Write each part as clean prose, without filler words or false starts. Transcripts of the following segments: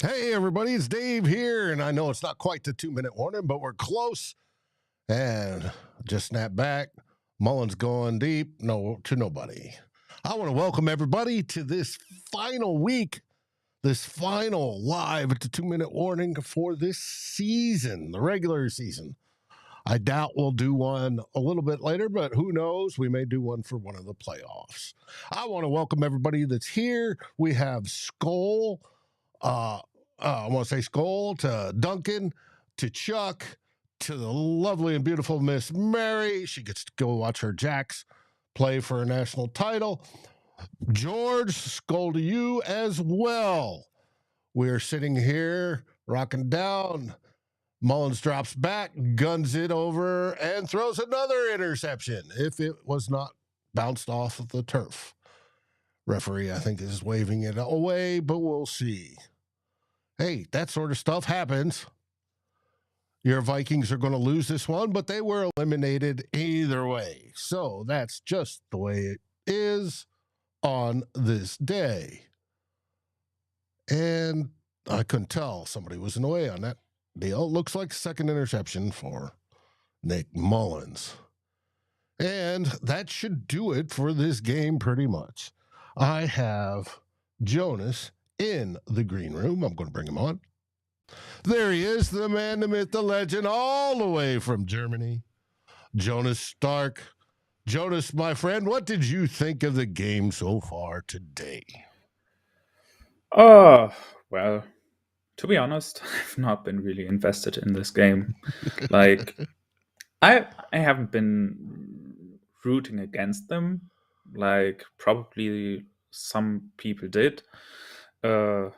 Hey, everybody, it's Dave here, and I know it's not quite the 2-minute warning, but we're close. And just snap back. Mullens going deep. No to nobody. I want to welcome everybody to this final week, this final live at the 2-minute warning for this season, the regular season. I doubt we'll do one a little bit later, but who knows? We may do one for one of the playoffs. I want to welcome everybody that's here. We have SKOL. I want to say SKOL to Duncan, to Chuck, to the lovely and beautiful Miss Mary. She gets to go watch her Jacks play for a national title. George, SKOL to you as well. We're sitting here rocking down. Mullens drops back, guns it over, and throws another interception if it was not bounced off of the turf. Referee, I think, is waving it away, but we'll see. Hey, that sort of stuff happens. Your Vikings are going to lose this one, but they were eliminated either way. So that's just the way it is on this day. And I couldn't tell. Somebody was in the way on that deal. Looks like second interception for Nick Mullens. And that should do it for this game pretty much. I have Jonas in the green room. I'm going to bring him on. There he is, the man, the myth, the legend, all the way from Germany, Jonas Stark. Jonas, my friend, what did you think of the game so far today? Oh, well, to be honest, I've not been really invested in this game. Like, I haven't been rooting against them, like probably some people did, uh,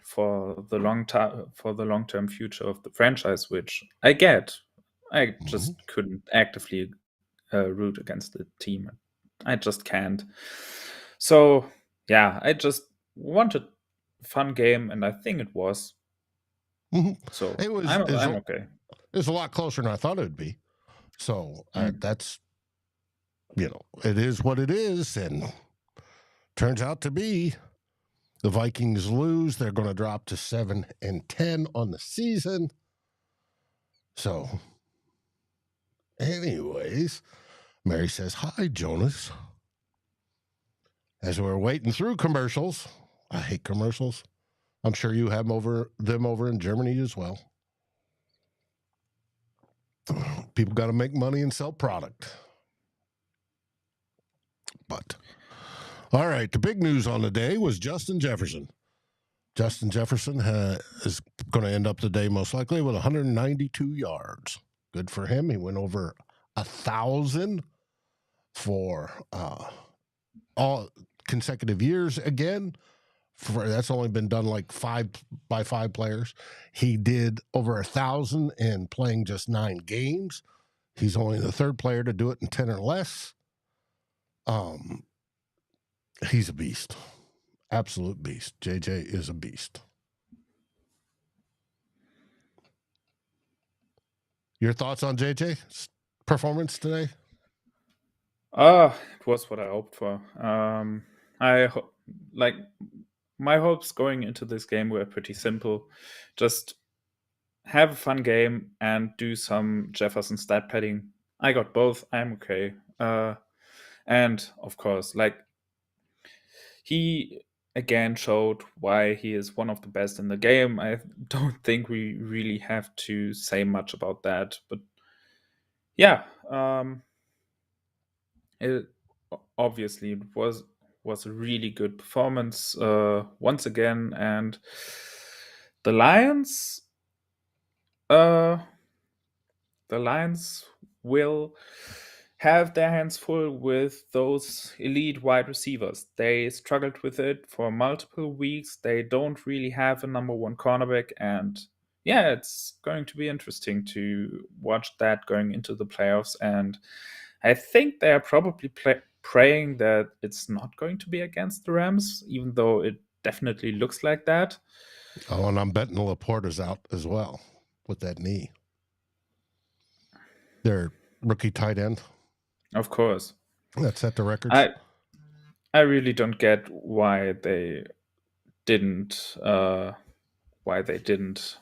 for the long-term future of the franchise, which I get. I just couldn't actively root against the team. I just can't. So yeah, I just wanted a fun game, and I think it was. So It was I'm okay. It was a lot closer than I thought it would be. So that's, it is what it is. And turns out to be the Vikings lose. They're going to drop to 7-10 on the season. So, anyways, Mary says, "Hi, Jonas." As we're waiting through commercials, I hate commercials. I'm sure you have them over in Germany as well. People got to make money and sell product. But, all right, the big news on the day was Justin Jefferson. Justin Jefferson is going to end up the day most likely with 192 yards. Good for him. He went over 1,000 for all consecutive years again. That's only been done like 5 players. He did over 1,000 in playing just 9 games. He's only the third player to do it in 10 or less. He's a beast. Absolute beast. JJ is a beast. Your thoughts on JJ's performance today? It was what I hoped for. Like my hopes going into this game were pretty simple. Just have a fun game and do some Jefferson stat padding. I got both. I'm okay. And of course, like he again showed why he is one of the best in the game. I don't think we really have to say much about that. But yeah, it obviously it was a really good performance once again, and the Lions, uh, the Lions will have their hands full with those elite wide receivers. They struggled with it for multiple weeks. They don't really have a number one cornerback, and yeah, it's going to be interesting to watch that going into the playoffs. And I think they're probably praying that it's not going to be against the Rams, even though it definitely looks like that. Oh, and I'm betting Laporta's out as well with that knee. Their rookie tight end. Of course. That set the records. I really don't get why they didn't why they didn't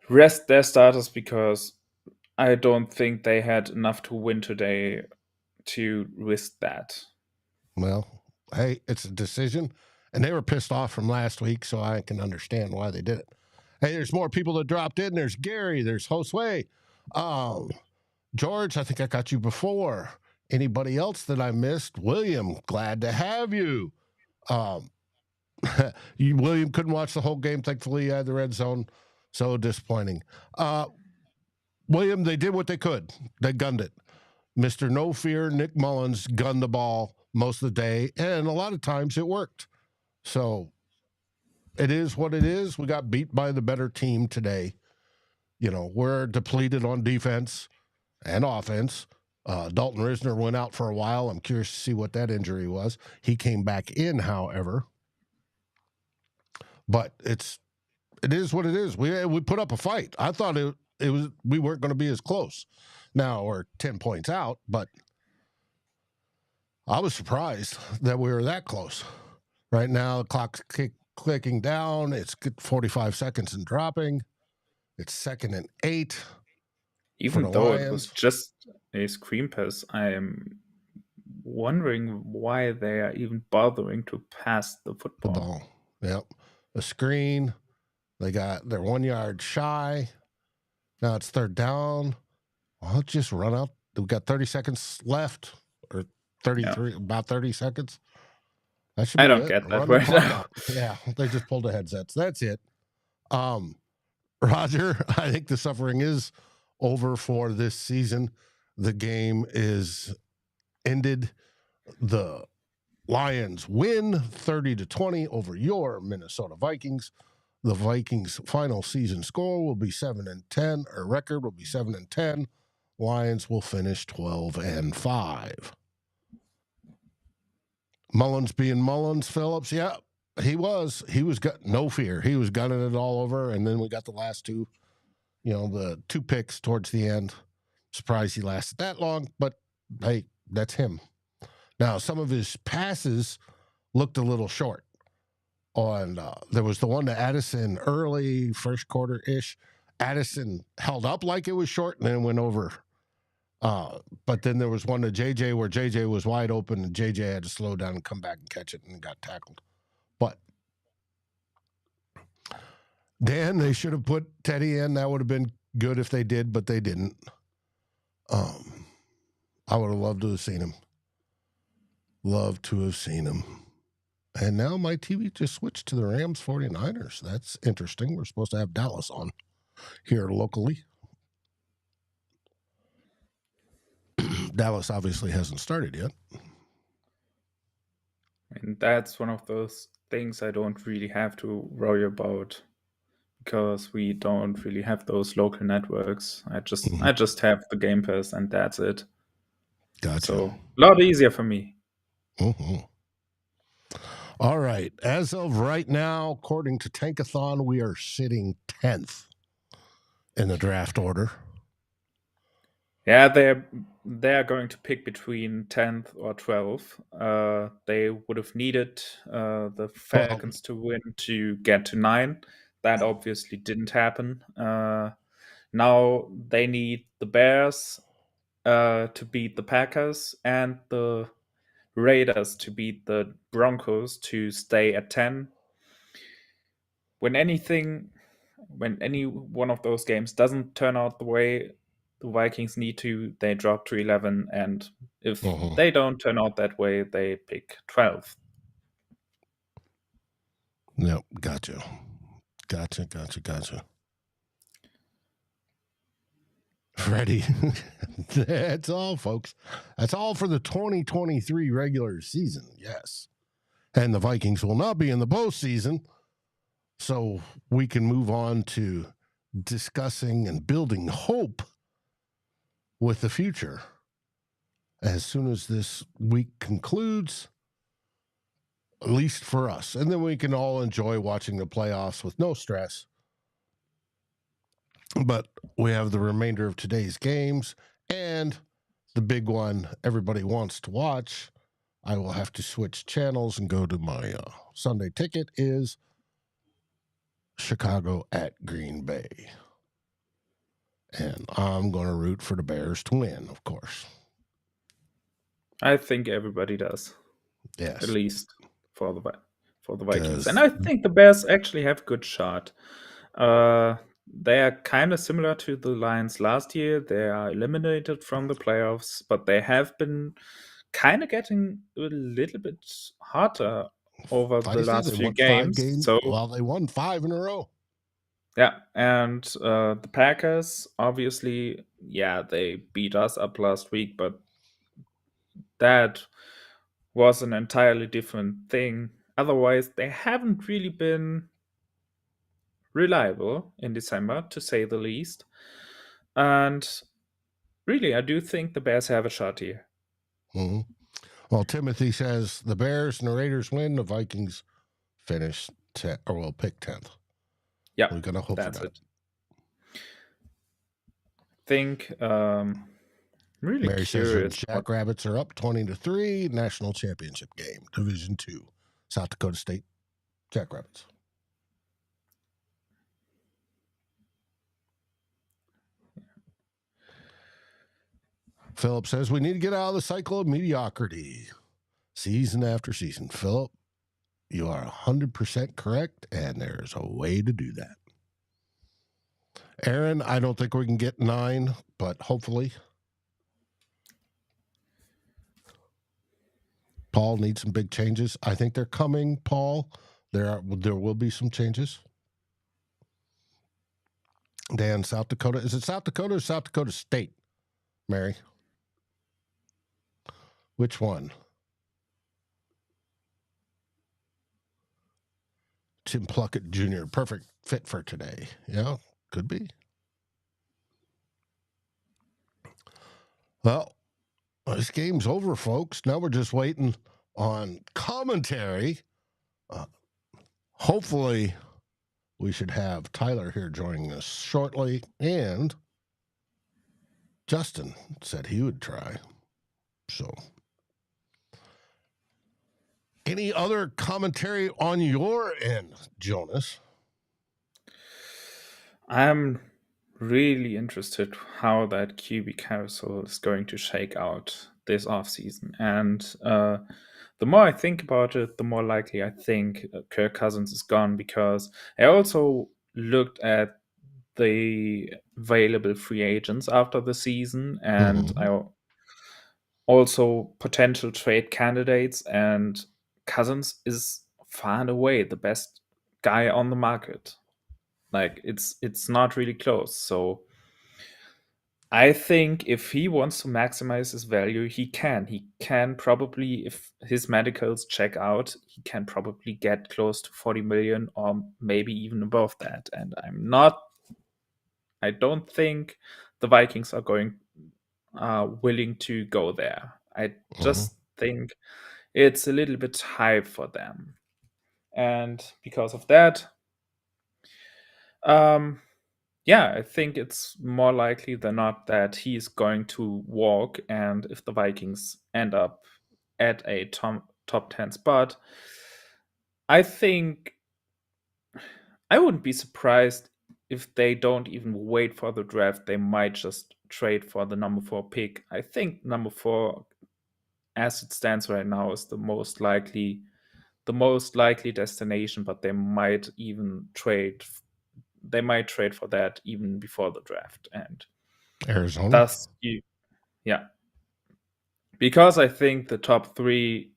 rest their starters, because I don't think they had enough to win today to risk that. Well, hey, it's a decision, and they were pissed off from last week, so I can understand why they did it. Hey, there's more people that dropped in. There's Gary. There's Josue. George, I think I got you before. Anybody else that I missed? William, glad to have you. William couldn't watch the whole game. Thankfully, he had the red zone. So disappointing. William, they did what they could. They gunned it. Mr. No Fear, Nick Mullens, gunned the ball most of the day, and a lot of times it worked. So it is what it is. We got beat by the better team today. You know, we're depleted on defense and offense. Dalton Risner went out for a while. I'm curious to see what that injury was. He came back in, however. But it is what it is. We put up a fight. I thought it was we weren't going to be as close. Now we're 10 points out, but I was surprised that we were that close. Right now, the clock's clicking down. It's 45 seconds and dropping. It's 2nd and 8. Even though it was just a screen pass, I am wondering why they are even bothering to pass the football. Yep. A screen. They're 1 yard shy. Now it's 3rd down. Well, just run out. We've got 30 seconds left, or 33, about 30 seconds. That should be I don't get that right now. Yeah, they just pulled the headsets. That's it. Roger, I think the suffering is over for this season. The game is ended. The Lions win 30-20 over your Minnesota Vikings. The Vikings' final season score will be 7-10, or record will be 7-10. Lions will finish 12-5. Mullens being Mullens, Phillips, yeah, he was got no fear. He was gunning it all over, and then we got the last two, the 2 picks towards the end. Surprised he lasted that long, but hey, that's him. Now, some of his passes looked a little short. There was the one to Addison early, first quarter-ish. Addison held up like it was short and then went over. But then there was one to JJ where JJ was wide open and JJ had to slow down and come back and catch it and got tackled. But Dan, they should have put Teddy in. That would have been good if they did, but they didn't. I would have loved to have seen him. And now my TV just switched to the Rams 49ers. That's interesting. We're supposed to have Dallas on here locally. Dallas obviously hasn't started yet. And that's one of those things I don't really have to worry about, because we don't really have those local networks. I just have the Game Pass and that's it. Gotcha. So a lot easier for me. Mm-hmm. All right. As of right now, according to Tankathon, we are sitting 10th in the draft order. Yeah, they're going to pick between 10th or 12th. They would have needed the Falcons to win to get to 9. That obviously didn't happen. Now they need the Bears to beat the Packers and the Raiders to beat the Broncos to stay at 10. When any one of those games doesn't turn out the way the Vikings need to, they drop to 11, and if they don't turn out that way, they pick 12th. Yep, gotcha. Freddie, that's all, folks. That's all for the 2023 regular season, yes. And the Vikings will not be in the postseason, so we can move on to discussing and building hope with the future as soon as this week concludes, at least for us. And then we can all enjoy watching the playoffs with no stress. But we have the remainder of today's games and the big one everybody wants to watch. I will have to switch channels and go to my Sunday ticket is Chicago at Green Bay. And I'm going to root for the Bears to win, of course. I think everybody does, Yes. at least for the Vikings. Does- And I think the Bears actually have good shot. They are kind of similar to the Lions last year. They are eliminated from the playoffs, but they have been kind of getting a little bit hotter over the Feisty, last they few won 5 games. games. So Well, they won 5 in a row. yeah, and the Packers, obviously, yeah, they beat us up last week, but that was an entirely different thing. Otherwise, they haven't really been reliable in December, to say the least. And really, I do think the Bears have a shot here. Mm-hmm. Well, Timothy says the Bears and the Raiders win. The Vikings finish or will pick 10th. Yeah, We're going to hope that's for that. it. Think really Mary says the curious. Jackrabbits are up 20-3. National championship game, Division II, South Dakota State Jackrabbits. Philip says we need to get out of the cycle of mediocrity, season after season. Philip, you are 100% correct, and there's a way to do that. Aaron, I don't think we can get 9, but hopefully. Paul needs some big changes. I think they're coming, Paul. There will be some changes. Dan, South Dakota. Is it South Dakota or South Dakota State, Mary? Which one? Tim Pluckett Jr., perfect fit for today. Yeah, could be. Well, this game's over, folks. Now we're just waiting on commentary. Hopefully, we should have Tyler here joining us shortly. And Justin said he would try. So, any other commentary on your end, Jonas? I'm really interested how that QB carousel is going to shake out this offseason. And the more I think about it, the more likely I think Kirk Cousins is gone, because I also looked at the available free agents after the season, and I also potential trade candidates, and Cousins is far and away the best guy on the market. Like it's not really close. So I think if he wants to maximize his value, he can. He can probably, if his medicals check out, he can probably get close to 40 million or maybe even above that. And I don't think the Vikings are willing to go there. I just think it's a little bit high for them. And because of that, yeah, I think it's more likely than not that he's going to walk. And if the Vikings end up at a top 10 spot, I think I wouldn't be surprised if they don't even wait for the draft. They might just trade for the number 4 pick. I think number 4, as it stands right now, is the most likely destination, but they might trade for that even before the draft. And Arizona. Yeah, because I think the top 3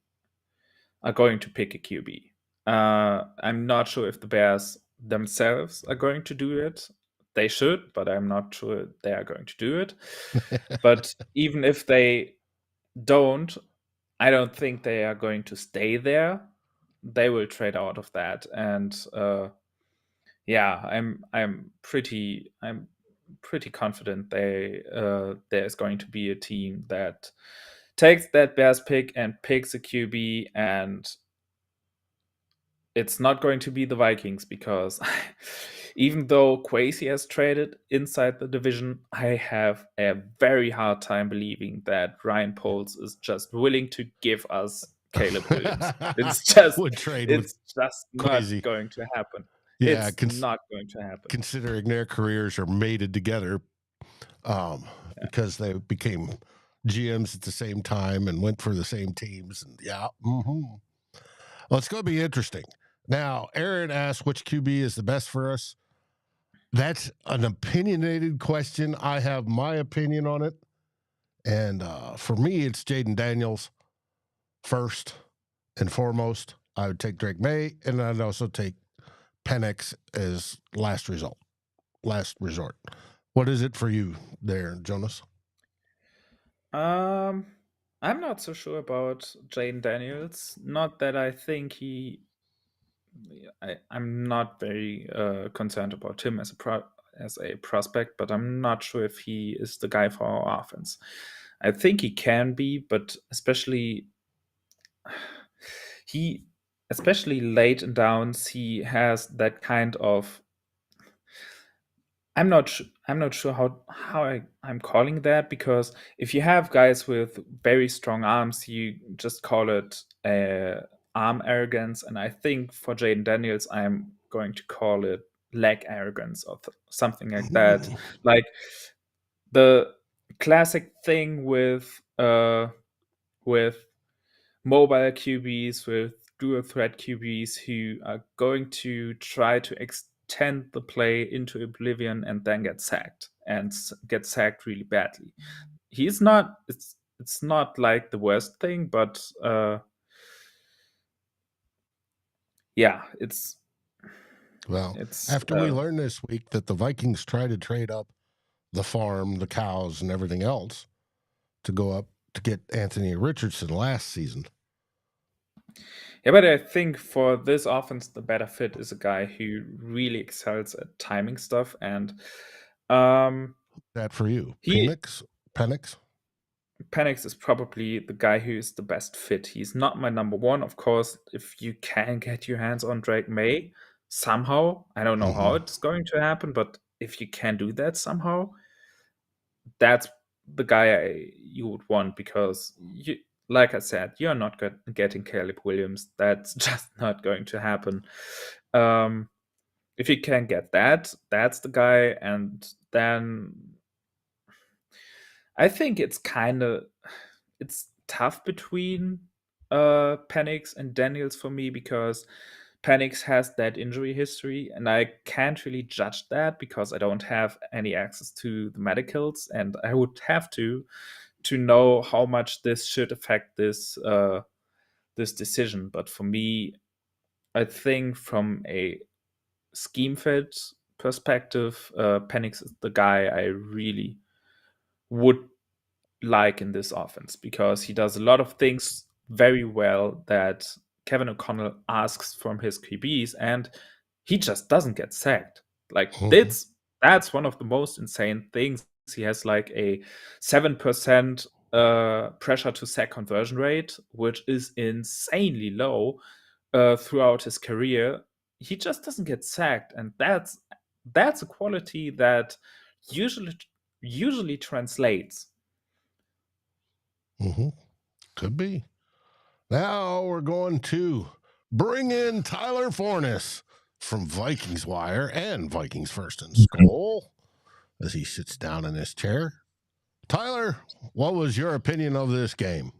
are going to pick a QB. I'm not sure if the Bears themselves are going to do it. They should, but I'm not sure they are going to do it. But even if they don't, I don't think they are going to stay there. They will trade out of that. And yeah, I'm pretty confident there's going to be a team that takes that Bears pick and picks a QB, and it's not going to be the Vikings, because even though Kwesi has traded inside the division, I have a very hard time believing that Ryan Poles is just willing to give us Caleb Williams. It's just would trade it's with just Kwesi. not going to happen. Yeah, It's not going to happen. considering their careers are mated together, Yeah. because they became GMs at the same time and went for the same teams. And well, it's going to be interesting. Now, Aaron asked which QB is the best for us. That's an opinionated question. I have my opinion on it. And for me, it's Jaden Daniels first and foremost. I would take Drake May, and I'd also take Penix as last resort. What is it for you there, Jonas? I'm not so sure about Jane Daniels. Not that I think I'm not very concerned about him as a prospect, but I'm not sure if he is the guy for our offense. I think he can be, but especially late in downs, he has that kind of. I'm not sure how I'm calling that, because if you have guys with very strong arms, you just call it arm arrogance, and I think for Jaden Daniels, I'm going to call it leg arrogance or something like that. Like the classic thing with mobile QBs, with dual threat QBs who are going to try to extend the play into oblivion and then get sacked really badly. He's not. It's not like the worst thing, but yeah, it's. Well, after we learned this week that the Vikings try to trade up the farm, the cows, and everything else to go up to get Anthony Richardson last season. Yeah, but I think for this offense, the better fit is a guy who really excels at timing stuff. And that for you, Penix? Penix is probably the guy who is the best fit. He's not my number one, of course. If you can get your hands on Drake May somehow, I don't know how it's going to happen, but if you can do that somehow, that's the guy you would want, because like I said, you're not getting Caleb Williams. That's just not going to happen. If you can get that, that's the guy. And then I think it's tough between Penix and Daniels for me, because Penix has that injury history, and I can't really judge that because I don't have any access to the medicals, and I would have to know how much this should affect this decision. But for me, I think from a scheme fit perspective, Penix is the guy I really would like in this offense, because he does a lot of things very well that Kevin O'Connell asks from his QBs, and he just doesn't get sacked. Like that's one of the most insane things. He has like a 7% pressure to sack conversion rate, which is insanely low throughout his career. He just doesn't get sacked, and that's a quality that usually translates. Could be. Now we're going to bring in Tyler Forness from Vikings Wire and Vikings First and SKOL as he sits down in his chair. Tyler, what was your opinion of this game?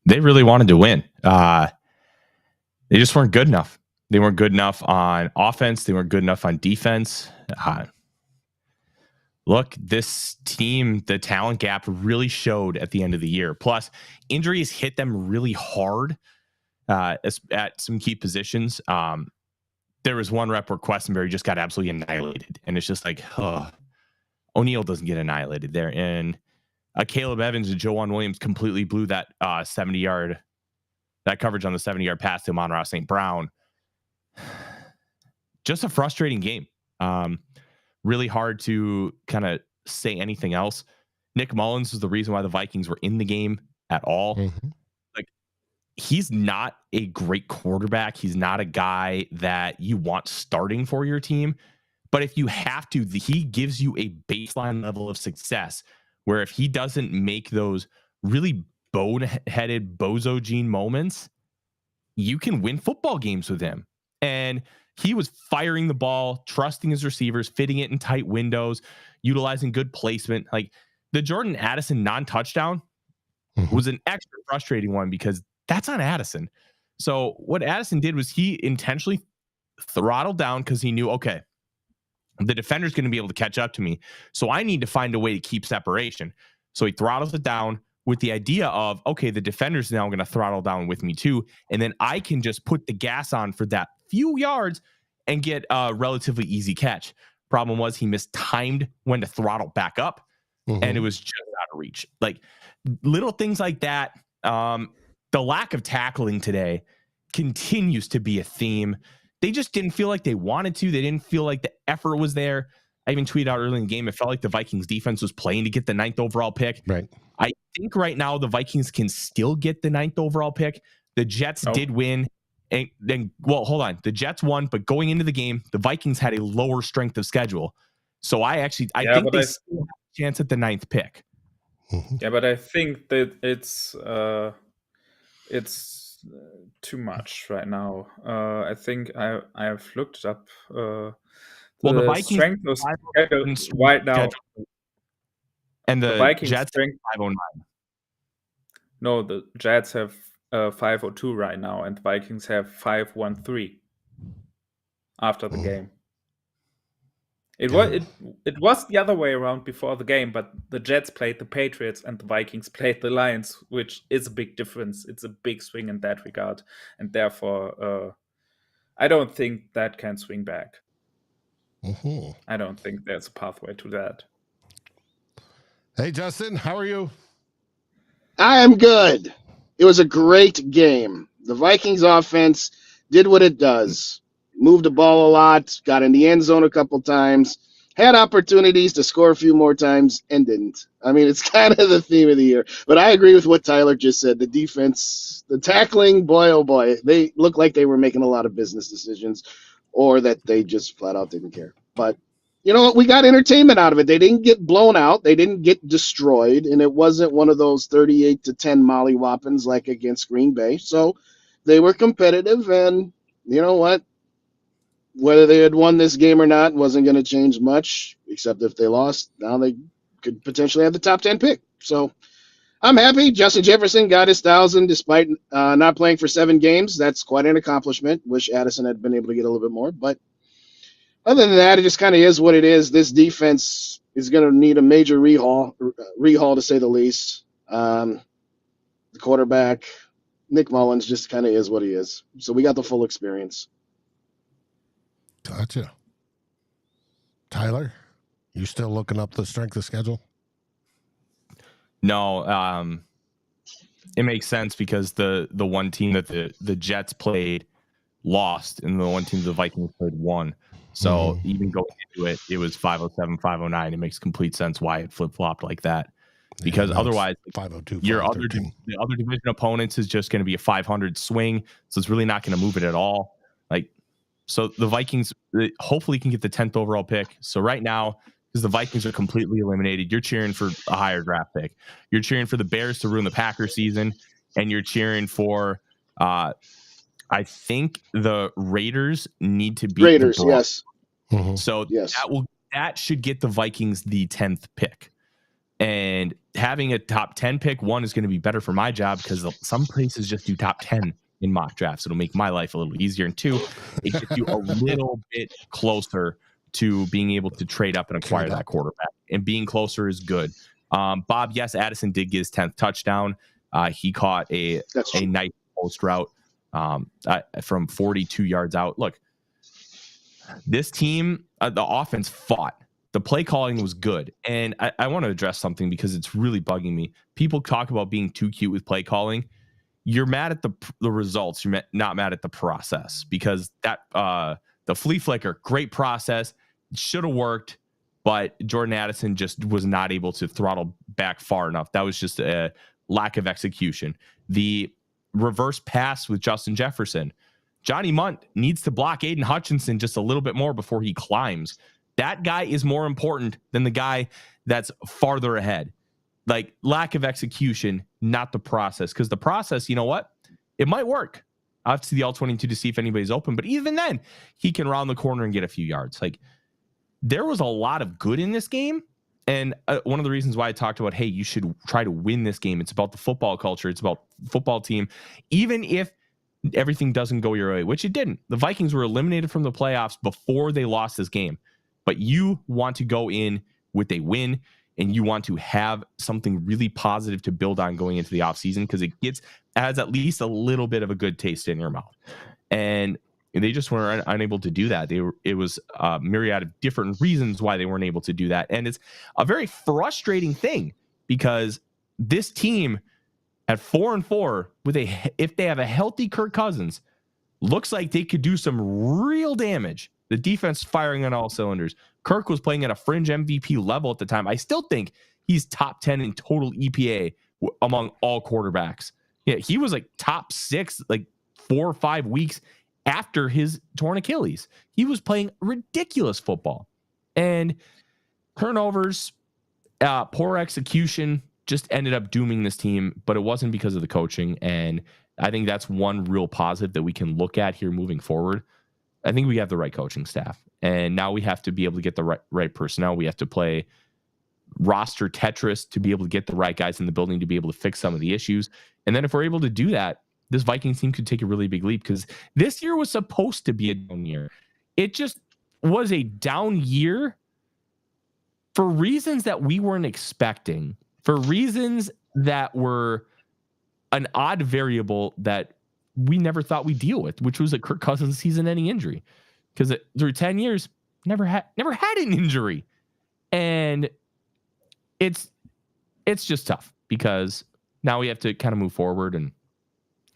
They really wanted to win. They just weren't good enough. They weren't good enough on offense. They weren't good enough on defense. Look, this team, the talent gap really showed at the end of the year. Plus, injuries hit them really hard at some key positions. There was one rep where Questenberry just got absolutely annihilated. And it's just like, O'Neal doesn't get annihilated there. And Caleb Evans and Joanne Williams completely blew that 70-yard, that coverage on the 70-yard pass to Amon-Ra St. Brown. Just a frustrating game. Really hard to kind of say anything else. Nick Mullens is the reason why the Vikings were in the game at all. Like, he's not a great quarterback. He's not a guy that you want starting for your team. But if you have to, he gives you a baseline level of success where if he doesn't make those really boneheaded bozo gene moments, you can win football games with him. And he was firing the ball, trusting his receivers, fitting it in tight windows, utilizing good placement. Like the Jordan Addison non-touchdown was an extra frustrating one because that's on Addison. So what Addison did was he intentionally throttled down because he knew, okay, the defender's going to be able to catch up to me. So I need to find a way to keep separation. So he throttles it down with the idea of, okay, the defender's now going to throttle down with me too. And then I can just put the gas on for that few yards and get a relatively easy catch. Problem was he mistimed when to throttle back up and it was just out of reach. Like little things like that. The lack of tackling today continues to be a theme. They just didn't feel like they wanted to. They didn't feel like the effort was there. I even tweeted out early in the game, it felt like the Vikings defense was playing to get the 9th overall pick. Right. I think right now the Vikings can still get the 9th overall pick. The Jets did win. And then, well, hold on. The Jets won, but going into the game, the Vikings had a lower strength of schedule. So I think they still have a chance at the 9th pick. Yeah, but I think that it's too much right now. I think I have looked up the Vikings strength of schedule right now, and the Vikings Jets strength 509. No, the Jets have 502 right now, and the Vikings have 513 after the game. It was the other way around before the game, but the Jets played the Patriots and the Vikings played the Lions, which is a big difference. It's a big swing in that regard, and therefore, I don't think that can swing back. I don't think there's a pathway to that. Hey, Justin, how are you? I am good. It was a great game. The Vikings offense did what it does. Moved the ball a lot, got in the end zone a couple times, had opportunities to score a few more times, and didn't. I mean, it's kind of the theme of the year. But I agree with what Tyler just said. The defense, the tackling, boy, oh boy, they looked like they were making a lot of business decisions or that they just flat out didn't care. But you know what? We got entertainment out of it. They didn't get blown out. They didn't get destroyed. And it wasn't one of those 38-10 mollywoppins like against Green Bay. So they were competitive. And you know what? Whether they had won this game or not wasn't going to change much, except if they lost. Now they could potentially have the top 10 pick. So I'm happy. Justin Jefferson got his 1,000 despite not playing for 7 games. That's quite an accomplishment. Wish Addison had been able to get a little bit more. But other than that, it just kind of is what it is. This defense is going to need a major rehaul to say the least. The quarterback, Nick Mullens, just kind of is what he is. So we got the full experience. Gotcha. Tyler, you still looking up the strength of schedule? No, it makes sense because the one team that the Jets played lost, and the one team the Vikings played won. So even going into it, it was 507, 509. It makes complete sense why it flip-flopped like that. Because otherwise, 502, the other division opponents is just going to be a 500 swing. So it's really not going to move it at all. So the Vikings hopefully can get the 10th overall pick. So right now, because the Vikings are completely eliminated, you're cheering for a higher draft pick. You're cheering for the Bears to ruin the Packers season, and you're cheering for I think the Raiders need to beat Raiders, the Bucs. yes. So yes. that should get the Vikings the 10th pick. And having a top 10 pick, one, is going to be better for my job because some places just do top 10 in mock drafts. It'll make my life a little easier. And 2, it gets you a little bit closer to being able to trade up and acquire that quarterback. And being closer is good. Bob, yes, Addison did get his 10th touchdown. He caught a nice post route from 42 yards out. Look, this team, the offense fought. The play calling was good. And I want to address something because it's really bugging me. People talk about being too cute with play calling. You're mad at the results. You're not mad at the process, because that the flea flicker, great process, should have worked, but Jordan Addison just was not able to throttle back far enough. That was just a lack of execution. The reverse pass with Justin Jefferson, Johnny Munt needs to block Aiden Hutchinson just a little bit more before he climbs. That guy is more important than the guy that's farther ahead. Like, lack of execution, not the process. Because the process, you know what? It might work. out to the all-22 to see if anybody's open. But even then, he can round the corner and get a few yards. Like, there was a lot of good in this game. And one of the reasons why I talked about, hey, you should try to win this game. It's about the football culture. It's about football team. Even if everything doesn't go your way, which it didn't. The Vikings were eliminated from the playoffs before they lost this game. But you want to go in with a win, and you want to have something really positive to build on going into the offseason, because it has at least a little bit of a good taste in your mouth. And they just were unable to do that. It was a myriad of different reasons why they weren't able to do that. And it's a very frustrating thing, because this team at 4-4 if they have a healthy Kirk Cousins, looks like they could do some real damage. The defense firing on all cylinders. Kirk was playing at a fringe MVP level at the time. I still think he's top 10 in total EPA among all quarterbacks. Yeah, he was like top 6, like 4 or 5 weeks after his torn Achilles. He was playing ridiculous football. And turnovers, poor execution just ended up dooming this team, but it wasn't because of the coaching. And I think that's one real positive that we can look at here moving forward. I think we have the right coaching staff, and now we have to be able to get the right personnel. We have to play roster Tetris to be able to get the right guys in the building to be able to fix some of the issues. And then if we're able to do that, this Vikings team could take a really big leap, because this year was supposed to be a down year. It just was a down year for reasons that we weren't expecting, for reasons that were an odd variable that we never thought we'd deal with, which was a Kirk Cousins season-ending injury. Because through 10 years, never had an injury. And it's just tough, because now we have to kind of move forward, and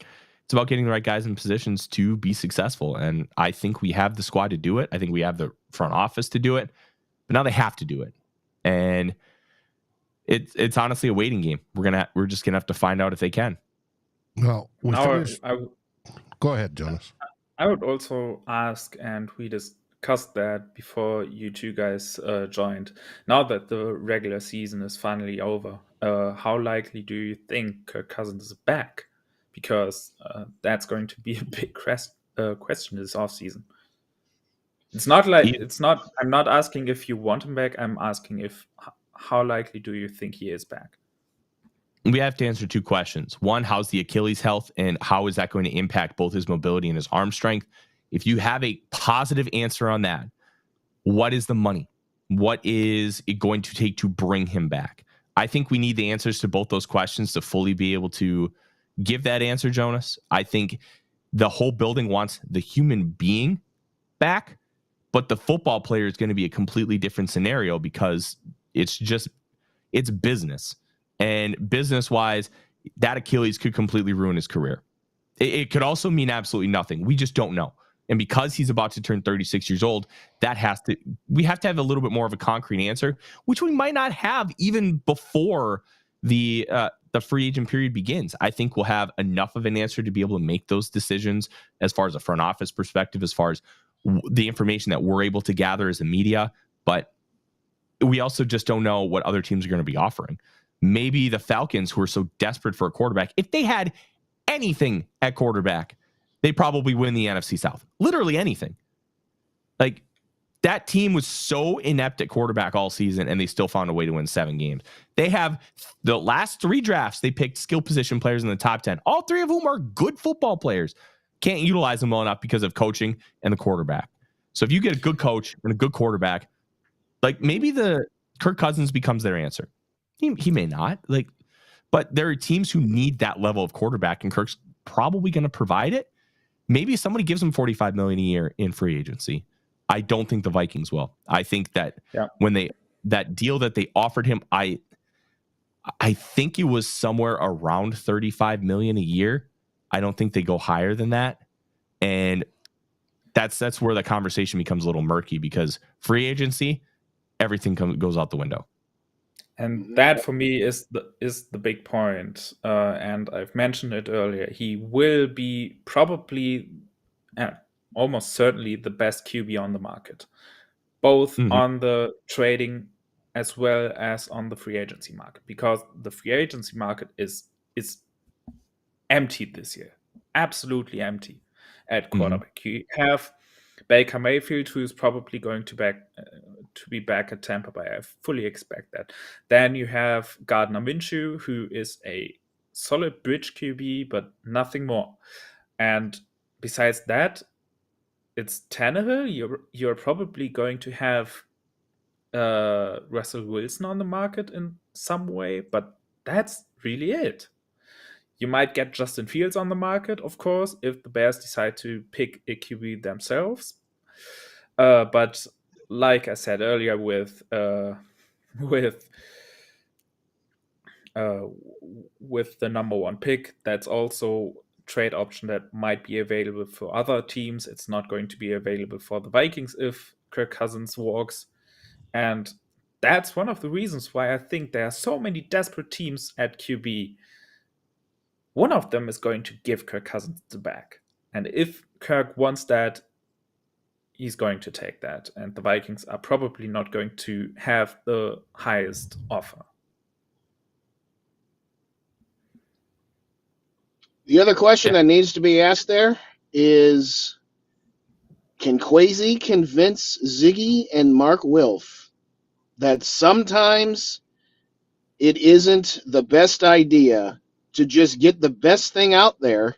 it's about getting the right guys in positions to be successful. And I think we have the squad to do it. I think we have the front office to do it, but now they have to do it. And it's honestly a waiting game. We're just gonna have to find out if they can. Well, go ahead, Jonas. I would also ask, and we discussed that before you two guys joined. Now that the regular season is finally over, how likely do you think Kirk Cousins is back? Because that's going to be a big question this offseason. I'm not asking if you want him back. I'm asking how likely do you think he is back? We have to answer 2 questions. One, how's the Achilles health, and how is that going to impact both his mobility and his arm strength? If you have a positive answer on that, what is the money? What is it going to take to bring him back? I think we need the answers to both those questions to fully be able to give that answer, Jonas. I think the whole building wants the human being back, but the football player is going to be a completely different scenario, because it's business. And business-wise, that Achilles could completely ruin his career. It could also mean absolutely nothing. We just don't know. And because he's about to turn 36 years old, we have to have a little bit more of a concrete answer, which we might not have even before the free agent period begins. I think we'll have enough of an answer to be able to make those decisions as far as a front office perspective, as far as the information that we're able to gather as a media. But we also just don't know what other teams are going to be offering. Maybe the Falcons, who are so desperate for a quarterback, if they had anything at quarterback, they probably win the NFC South. Literally anything. Like, that team was so inept at quarterback all season, and they still found a way to win 7 games. They have the last 3 drafts, they picked skill position players in the top 10, all 3 of whom are good football players. Can't utilize them well enough because of coaching and the quarterback. So if you get a good coach and a good quarterback, like, maybe the Kirk Cousins becomes their answer. He may not, but there are teams who need that level of quarterback, and Kirk's probably going to provide it. Maybe somebody gives him $45 million a year in free agency. I don't think the Vikings will. I think that when that deal that they offered him, I think it was somewhere around $35 million a year. I don't think they go higher than that, and that's where the conversation becomes a little murky, because free agency, everything goes out the window. And that, for me, is the big point. And I've mentioned it earlier. He will be probably, almost certainly, the best QB on the market, both on the trading as well as on the free agency market, because the free agency market is empty this year. absolutely empty at quarterback. You have Baker Mayfield, who is probably going to be back at Tampa Bay. I fully expect that. Then you have Gardner Minshew, who is a solid bridge QB, but nothing more. And besides that, it's Tannehill. You're probably going to have Russell Wilson on the market in some way, but that's really it. You might get Justin Fields on the market, of course, if the Bears decide to pick a QB themselves. But like I said earlier, with the number one pick, that's also trade option that might be available for other teams. It's not going to be available for the Vikings if Kirk Cousins walks. And that's one of the reasons why I think there are so many desperate teams at QB. One of them is going to give Kirk Cousins the back. And if Kirk wants that, he's going to take that. And the Vikings are probably not going to have the highest offer. The other question that needs to be asked there is, can Kwesi convince Ziggy and Mark Wilf that sometimes it isn't the best idea to just get the best thing out there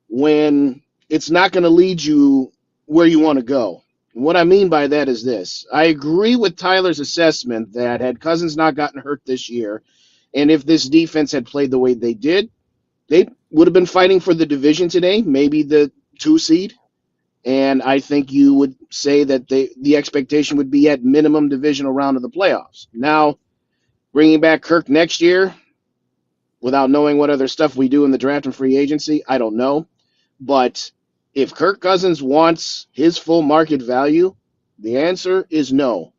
when it's not going to lead you where you want to go? And what I mean by that is this. I agree with Tyler's assessment that had Cousins not gotten hurt this year, and if this defense had played the way they did, they would have been fighting for the division today, maybe the 2 seed. And I think you would say that the expectation would be at minimum divisional round of the playoffs. Now, bringing back Kirk next year, without knowing what other stuff we do in the draft and free agency, I don't know. But if Kirk Cousins wants his full market value, the answer is no.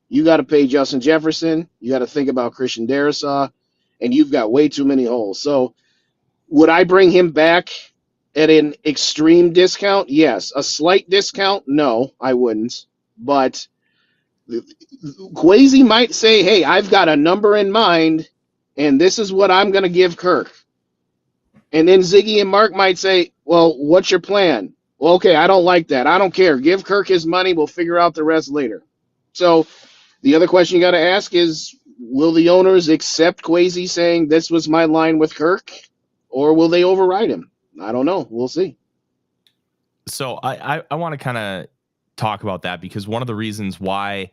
You got to pay Justin Jefferson. You got to think about Christian Darrisaw, and you've got way too many holes. So would I bring him back at an extreme discount? Yes. A slight discount? No, I wouldn't. But Kwesi might say, hey, I've got a number in mind, and this is what I'm going to give Kirk. And then Ziggy and Mark might say, well, what's your plan? Well, okay, I don't like that. I don't care. Give Kirk his money. We'll figure out the rest later. So the other question you got to ask is, will the owners accept Kwesi saying this was my line with Kirk, or will they override him? I don't know. We'll see. So I want to kind of talk about that, because one of the reasons why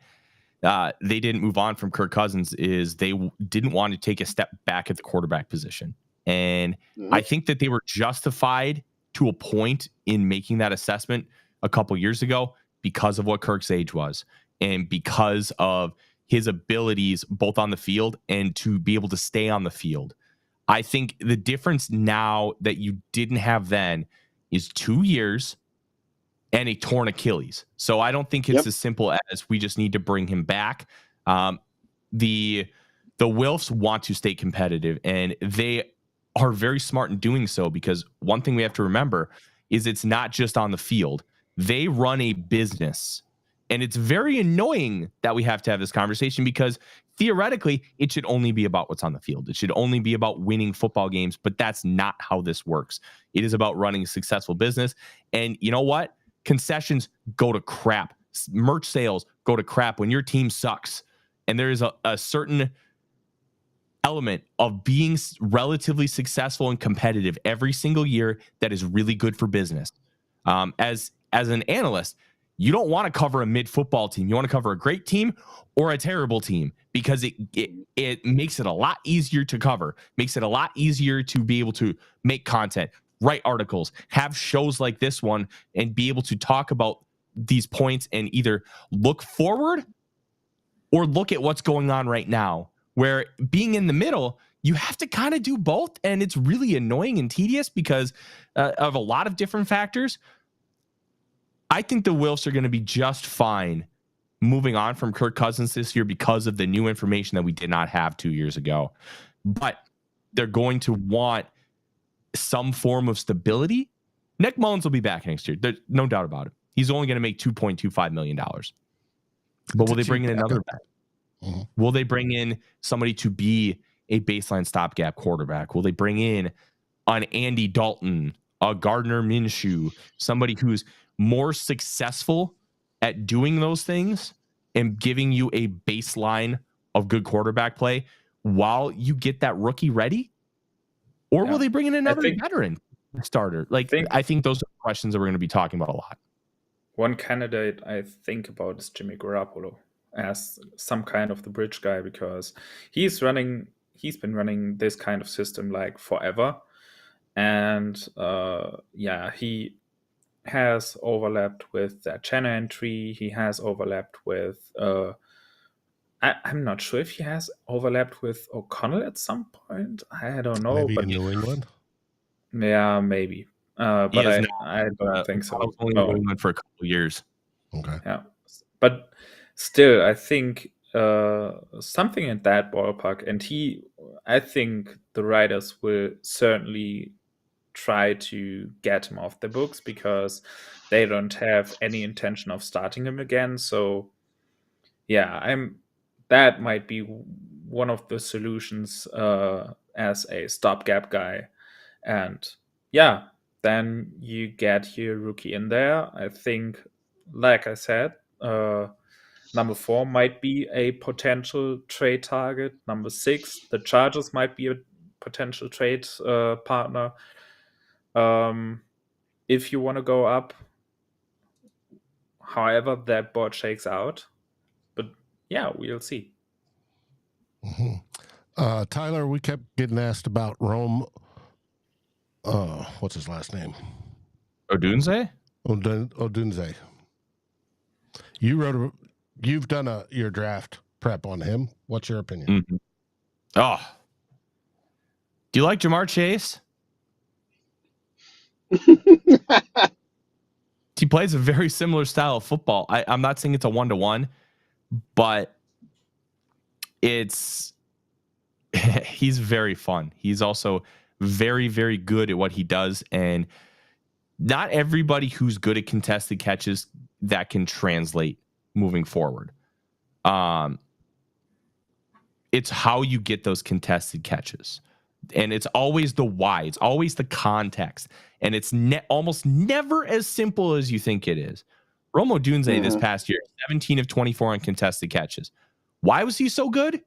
they didn't move on from Kirk Cousins is they didn't want to take a step back at the quarterback position. And I think that they were justified to a point in making that assessment a couple years ago because of what Kirk's age was and because of his abilities both on the field and to be able to stay on the field. I think the difference now that you didn't have then is 2 years and a torn Achilles. So I don't think it's as simple as we just need to bring him back. The Wilfs want to stay competitive, and they are very smart in doing so, because one thing we have to remember is it's not just on the field. They run a business, and it's very annoying that we have to have this conversation, because theoretically it should only be about what's on the field. It should only be about winning football games, but that's not how this works. It is about running a successful business. And you know what? Concessions go to crap. Merch sales go to crap when your team sucks. And there is a certain element of being relatively successful and competitive every single year that is really good for business. As an analyst, you don't want to cover a mid football team. You want to cover a great team or a terrible team, because it makes it a lot easier to cover, makes it a lot easier to be able to make content, write articles, have shows like this one, and be able to talk about these points and either look forward or look at what's going on right now. Where being in the middle, you have to kind of do both. And it's really annoying and tedious because of a lot of different factors. I think the Wilfs are going to be just fine moving on from Kirk Cousins this year because of the new information that we did not have 2 years ago. But they're going to want some form of stability. Nick Mullens will be back next year. There's no doubt about it. He's only going to make $2.25 million. But will they bring in another back? Mm-hmm. Will they bring in somebody to be a baseline stopgap quarterback? Will they bring in an Andy Dalton a Gardner Minshew, somebody who's more successful at doing those things and giving you a baseline of good quarterback play while you get that rookie ready? Or will they bring in another veteran starter? I think those are questions that we're going to be talking about a lot. One candidate I think about is Jimmy Garoppolo as some kind of the bridge guy, because he's been running this kind of system like forever. And he has overlapped with that channel entry. He has overlapped with I'm not sure if he has overlapped with O'Connell at some point. I don't know. Maybe but in New England? Yeah, maybe. But I don't think so. I was only in New England for a couple of years. Okay. Yeah. But still, I think something in that ballpark. And I think the writers will certainly try to get him off the books because they don't have any intention of starting him again. So yeah, that might be one of the solutions as a stopgap guy. And yeah, then you get your rookie in there. I think, like I said, number 4 might be a potential trade target. Number 6, the Chargers might be a potential trade partner. If you want to go up, however that board shakes out. But yeah, we'll see. Mm-hmm. Tyler, we kept getting asked about Rome. What's his last name? Odunze? Odunze. You've done your draft prep on him. What's your opinion? Mm-hmm. Oh, do you like Jahmyr Chase? He plays a very similar style of football. I'm not saying it's a 1-to-1, but he's very fun. He's also very, very good at what he does. And not everybody who's good at contested catches that can translate moving forward. It's how you get those contested catches. And it's always the why. It's always the context. And it's almost never as simple as you think it is. Rome Odunze this past year, 17 of 24 on contested catches. Why was he so good?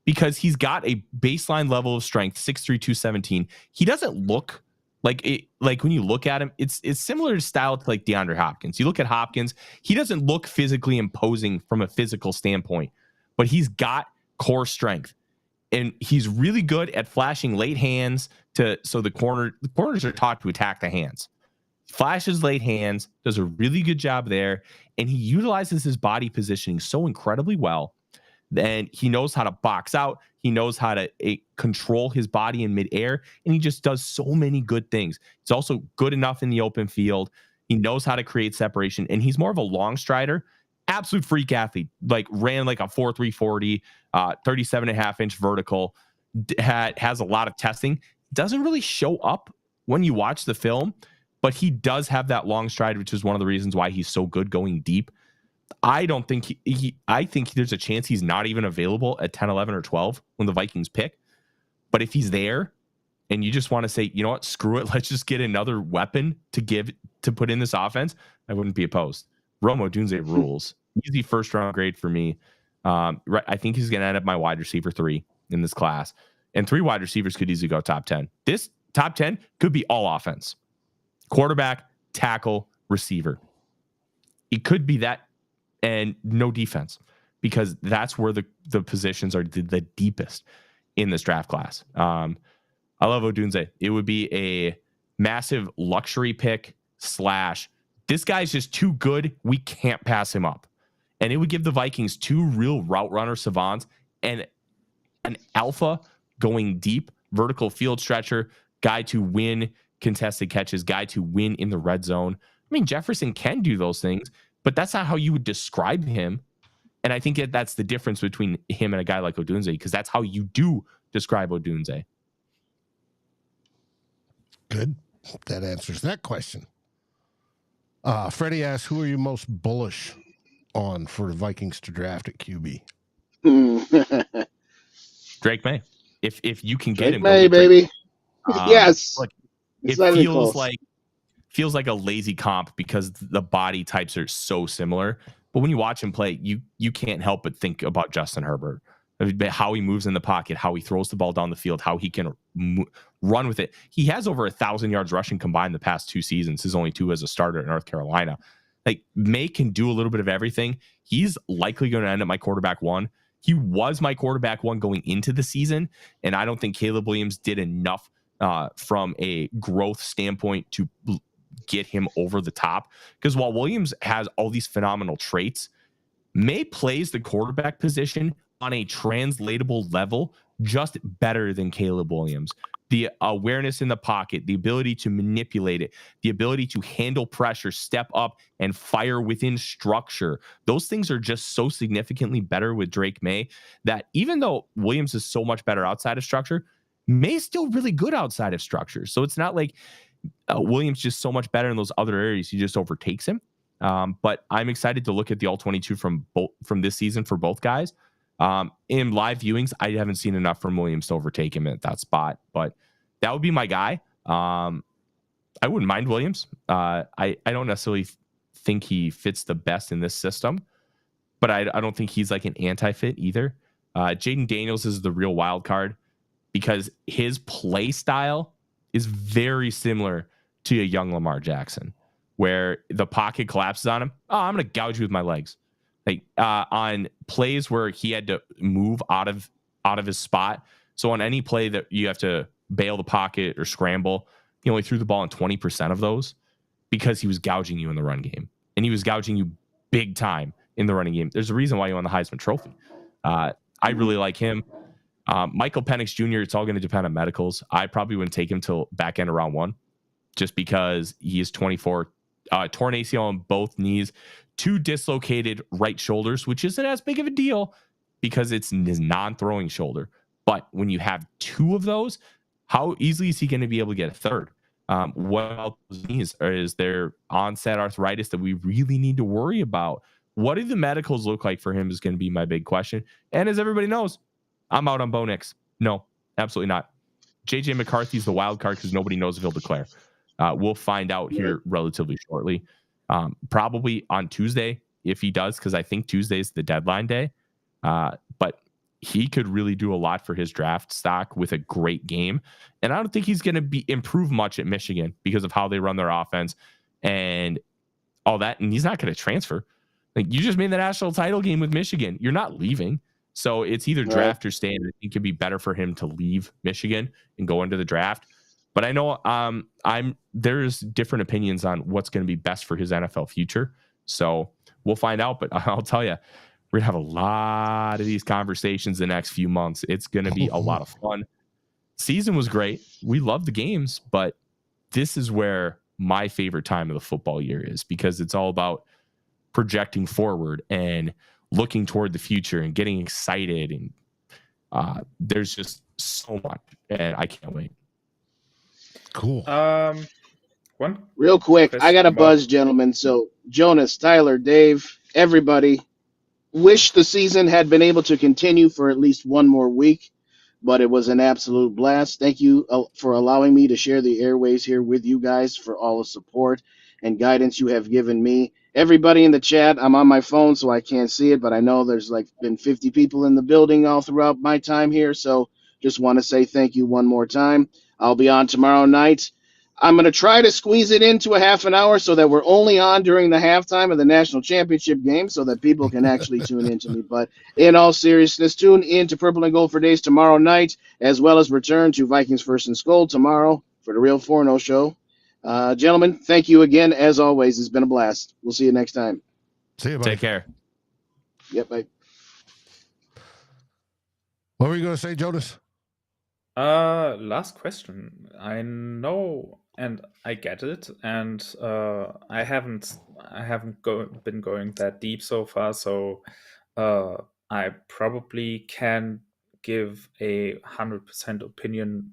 Because he's got a baseline level of strength, 6'3", 217. He doesn't look like it. Like when you look at him, it's similar to style to like DeAndre Hopkins. You look at Hopkins, he doesn't look physically imposing from a physical standpoint, but he's got core strength. And he's really good at flashing late hands so the corners are taught to attack the hands. Flashes late hands, does a really good job there, and he utilizes his body positioning so incredibly well. And he knows how to box out. He knows how to control his body in midair, and he just does so many good things. He's also good enough in the open field. He knows how to create separation, and he's more of a long strider. Absolute freak athlete, like ran like a 4.3 40, 37.5-inch vertical, has a lot of testing. Doesn't really show up when you watch the film, but he does have that long stride, which is one of the reasons why he's so good going deep. I don't think I think there's a chance he's not even available at 10, 11, or 12 when the Vikings pick. But if he's there and you just want to say, you know what, screw it, let's just get another weapon to put in this offense, I wouldn't be opposed. Rome Odunze rules. Easy first round grade for me. I think he's going to end up my wide receiver 3 in this class. And 3 wide receivers could easily go top 10. This top 10 could be all offense. Quarterback, tackle, receiver. It could be that and no defense, because that's where the positions are the deepest in this draft class. I love Odunze. It would be a massive luxury pick / this guy's just too good. We can't pass him up. And it would give the Vikings 2 real route runner savants and an alpha going deep, vertical field stretcher, guy to win contested catches, guy to win in the red zone. I mean, Jefferson can do those things, but that's not how you would describe him. And I think that's the difference between him and a guy like Odunze, because that's how you do describe Odunze. Good. That answers that question. Freddie asks, who are you most bullish on for the Vikings to draft at QB? Drake May. If you can get Drake him, May, baby. Yes. Like, it feels like feels like a lazy comp because the body types are so similar. But when you watch him play, you can't help but think about Justin Herbert, how he moves in the pocket, how he throws the ball down the field, how he can run with it. He has over 1,000 yards rushing combined the past 2 seasons. His only 2 as a starter at North Carolina. Like, May can do a little bit of everything. He's likely going to end up my quarterback 1. He was my quarterback 1 going into the season, and I don't think Caleb Williams did enough from a growth standpoint to get him over the top. Because while Williams has all these phenomenal traits, May plays the quarterback position on a translatable level just better than Caleb Williams. The awareness in the pocket, the ability to manipulate it, the ability to handle pressure, step up and fire within structure. Those things are just so significantly better with Drake May that even though Williams is so much better outside of structure, May's still really good outside of structure. So it's not like Williams just so much better in those other areas. He just overtakes him. But I'm excited to look at the all-22 from this season for both guys. In live viewings, I haven't seen enough from Williams to overtake him at that spot, but that would be my guy. I wouldn't mind Williams. I don't necessarily think he fits the best in this system, but I don't think he's like an anti-fit either. Jaden Daniels is the real wild card because his play style is very similar to a young Lamar Jackson, where the pocket collapses on him. Oh, I'm going to gouge you with my legs. Like on plays where he had to move out of his spot. So on any play that you have to bail the pocket or scramble, he only threw the ball in 20% of those because he was gouging you in the run game. And he was gouging you big time in the running game. There's a reason why he won the Heisman Trophy. I really like him. Michael Penix Jr., it's all going to depend on medicals. I probably wouldn't take him till back end of round 1 just because he is 24, torn ACL on both knees, 2 dislocated right shoulders, which isn't as big of a deal because it's his non-throwing shoulder. But when you have 2 of those, how easily is he going to be able to get a third? What about those knees? Or is there onset arthritis that we really need to worry about? What do the medicals look like for him is going to be my big question. And as everybody knows, I'm out on Bo Nix. No, absolutely not. JJ McCarthy's the wild card because nobody knows if he'll declare. We'll find out here relatively shortly. Probably on Tuesday if he does, because I think Tuesday is the deadline day. But he could really do a lot for his draft stock with a great game. And I don't think he's going to improve much at Michigan because of how they run their offense and all that. And he's not going to transfer. Like, you just made the national title game with Michigan. You're not leaving. So it's either draft or stay. And I think it'd be better for him to leave Michigan and go into the draft. But I know there's different opinions on what's going to be best for his NFL future. So we'll find out. But I'll tell you, we're going to have a lot of these conversations the next few months. It's going to be a lot of fun. Season was great. We love the games, but this is where my favorite time of the football year is, because it's all about projecting forward and looking toward the future and getting excited. And there's just so much, and I can't wait. Cool. One real quick, I got a about- buzz, gentlemen. So Jonas, Tyler, Dave, everybody, wish the season had been able to continue for at least one more week, but it was an absolute blast. Thank you for allowing me to share the airways here with you guys, for all the support and guidance you have given me. Everybody in the chat, I'm on my phone, so I can't see it, but I know there's been 50 people in the building all throughout my time here, so just want to say thank you one more time. I'll be on tomorrow night. I'm going to try to squeeze it into a half an hour so that we're only on during the halftime of the national championship game so that people can actually tune into me. But in all seriousness, tune in to Purple and Gold for Days tomorrow night, as well as return to Vikings First and SKOL tomorrow for the Real Forno Show. Gentlemen, thank you again. As always, it's been a blast. We'll see you next time. See you, buddy. Take care. Yep, bye. What were you going to say, Jonas? Last question. I know and I get it, and I haven't been going that deep so far, so I probably can give a 100% opinion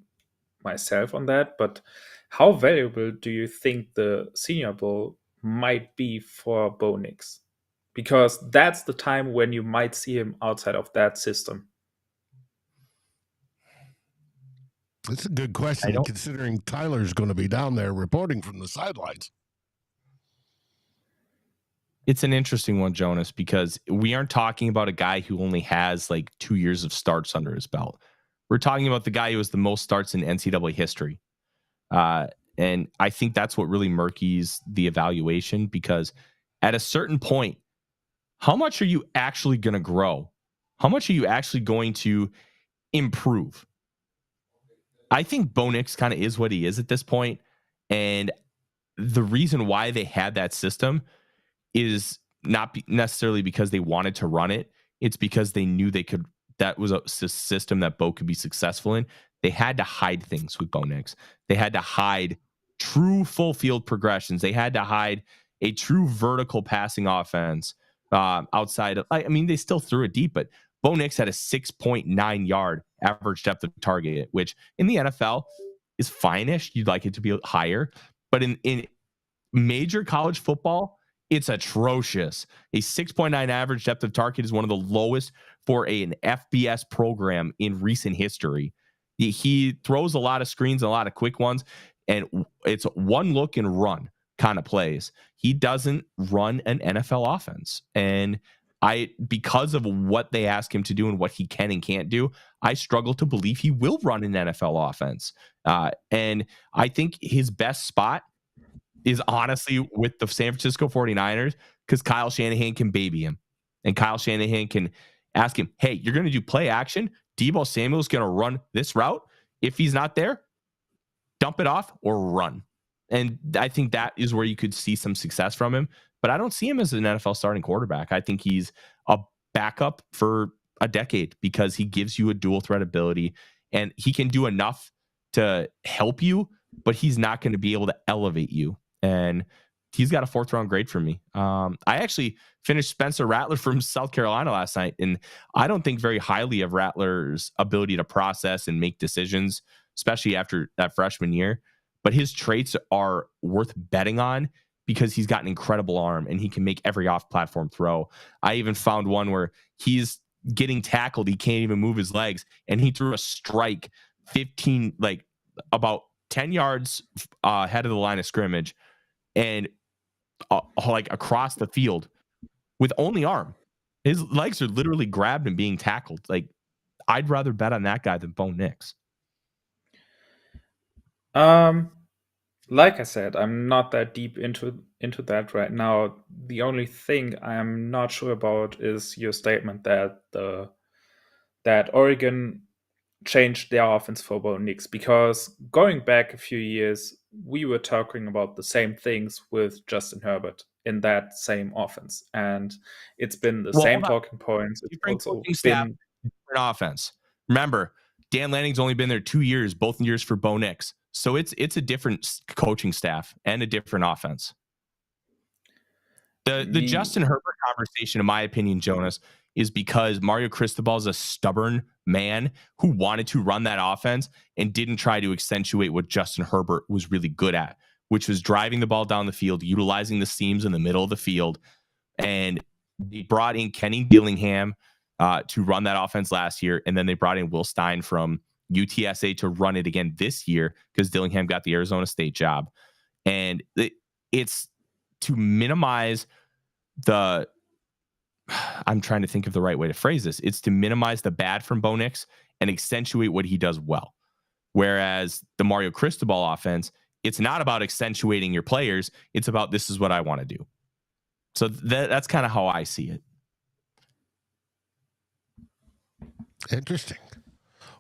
myself on that. But how valuable do you think the Senior Bowl might be for Bo Nix? Because that's the time when you might see him outside of that system. That's a good question, considering Tyler's going to be down there reporting from the sidelines. It's an interesting one, Jonas, because we aren't talking about a guy who only has like 2 years of starts under his belt. We're talking about the guy who has the most starts in NCAA history. And I think that's what really murkies the evaluation, because at a certain point, how much are you actually going to grow? How much are you actually going to improve? I think Bo Nix kind of is what he is at this point. And the reason why they had that system is not necessarily because they wanted to run it. It's because they knew they could. That was a system that Bo could be successful in. They had to hide things with Bo Nix. They had to hide true full field progressions. They had to hide a true vertical passing offense outside of. I mean, they still threw it deep, but Bo Nix had a 6.9 yard average depth of target, which in the NFL is fine-ish. You'd like it to be higher, but in major college football, it's atrocious. A 6.9 average depth of target is one of the lowest for an FBS program in recent history. He throws a lot of screens, a lot of quick ones, and it's one look and run kind of plays. He doesn't run an NFL offense. And because of what they ask him to do and what he can and can't do, I struggle to believe he will run an NFL offense. And I think his best spot is honestly with the San Francisco 49ers, because Kyle Shanahan can baby him. And Kyle Shanahan can ask him, hey, you're going to do play action. Deebo Samuel's going to run this route. If he's not there, dump it off or run. And I think that is where you could see some success from him. But I don't see him as an NFL starting quarterback. I think he's a backup for a decade, because he gives you a dual threat ability and he can do enough to help you, but he's not going to be able to elevate you. And he's got a 4th round grade for me. I actually finished Spencer Rattler from South Carolina last night, and I don't think very highly of Rattler's ability to process and make decisions, especially after that freshman year. But his traits are worth betting on, because he's got an incredible arm and he can make every off-platform throw. I even found one where he's getting tackled, he can't even move his legs, and he threw a strike 15, like about 10 yards ahead of the line of scrimmage, and like across the field with only arm. His legs are literally grabbed and being tackled. Like, I'd rather bet on that guy than Bo Nix. Like I said, I'm not that deep into that right now. The only thing I'm not sure about is your statement that that Oregon changed their offense for Bo Nix, because going back a few years, we were talking about the same things with Justin Herbert in that same offense, and it's been the same talking points. It's also been different offense. Remember, Dan Lanning's only been there 2 years, both years for Bo Nix. So it's a different coaching staff and a different offense. The Justin Herbert conversation, in my opinion, Jonas, is because Mario Cristobal is a stubborn man who wanted to run that offense and didn't try to accentuate what Justin Herbert was really good at, which was driving the ball down the field, utilizing the seams in the middle of the field. And they brought in Kenny Dillingham to run that offense last year. And then they brought in Will Stein from UTSA to run it again this year, because Dillingham got the Arizona State job. And it's to minimize I'm trying to think of the right way to phrase this. It's to minimize the bad from Bo Nix and accentuate what he does well. Whereas the Mario Cristobal offense, it's not about accentuating your players. It's about, this is what I want to do. So that's kind of how I see it. Interesting.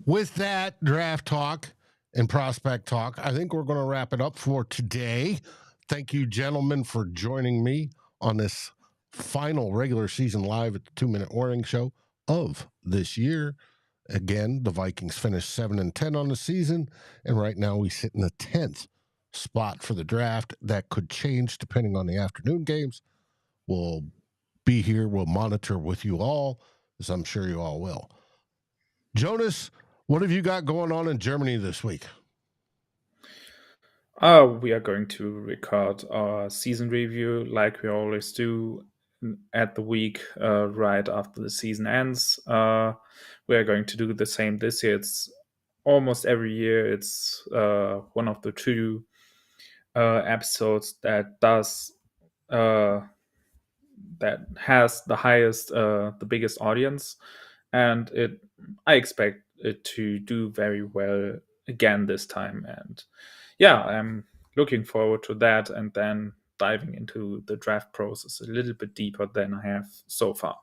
With that draft talk and prospect talk, I think we're going to wrap it up for today. Thank you, gentlemen, for joining me on this final regular season live at the 2 Minute Warning Show of this year. Again, the Vikings finished 7-10 on the season, and right now we sit in the 10th spot for the draft. That could change depending on the afternoon games. We'll be here. We'll monitor with you all, as I'm sure you all will. Jonas, what have you got going on in Germany this week? We are going to record our season review like we always do at the week right after the season ends. We are going to do the same this year. It's almost every year it's one of the two episodes that has the highest, the biggest audience, and I expect it to do very well again this time. And yeah, I'm looking forward to that, and then diving into the draft process a little bit deeper than I have so far.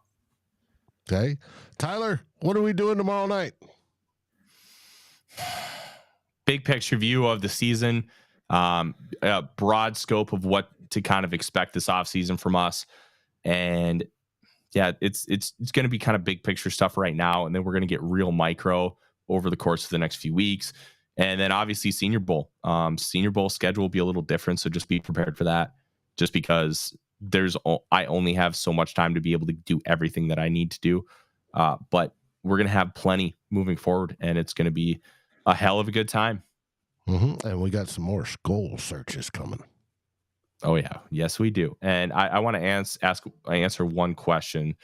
Okay. Tyler, what are we doing tomorrow night? Big picture view of the season, a broad scope of what to kind of expect this offseason from us. And yeah, it's going to be kind of big picture stuff right now. And then we're going to get real micro over the course of the next few weeks. And then obviously Senior Bowl. Senior Bowl schedule will be a little different. So just be prepared for that, just because I only have so much time to be able to do everything that I need to do. But we're going to have plenty moving forward, and it's going to be a hell of a good time. Mm-hmm. And we got some more SKOL searches coming. Oh yeah. Yes, we do. And I want to answer one question.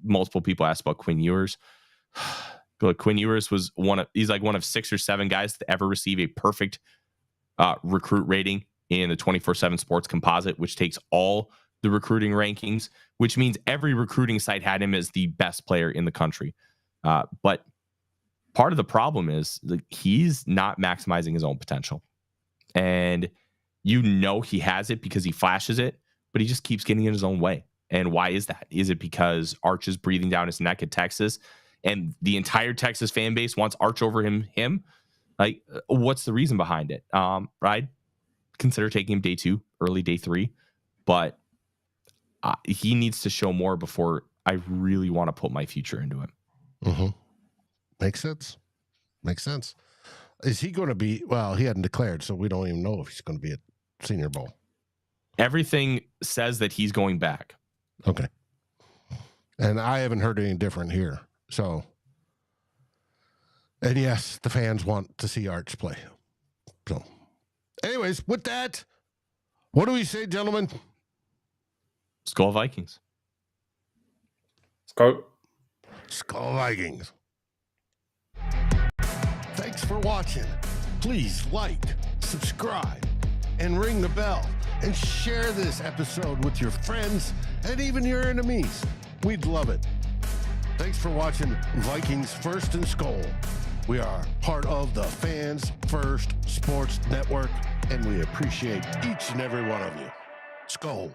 Multiple people asked about Quinn Ewers. But Quinn Ewers was he's like one of 6 or 7 guys to ever receive a perfect recruit rating in the 24/7 Sports Composite, which takes all the recruiting rankings, which means every recruiting site had him as the best player in the country. But part of the problem is he's not maximizing his own potential. And he has it because he flashes it, but he just keeps getting in his own way. And why is that? Is it because Arch is breathing down his neck at Texas and the entire Texas fan base wants Arch over him? Like, what's the reason behind it? I'd consider taking him day 2, early day 3, but he needs to show more before I really want to put my future into him. Mm-hmm. Makes sense. Is he going to be, well, he hadn't declared, so we don't even know if he's going to be at Senior Bowl. Everything says that he's going back. Okay. And I haven't heard any different here. So, and yes, the fans want to see Arch play. So, anyways, with that, what do we say, gentlemen? SKOL Vikings. SKOL Vikings. Thanks for watching. Please like, subscribe, and ring the bell, and share this episode with your friends and even your enemies. We'd love it. Thanks for watching Vikings First and SKOL. We are part of the Fans First Sports Network, and we appreciate each and every one of you. SKOL.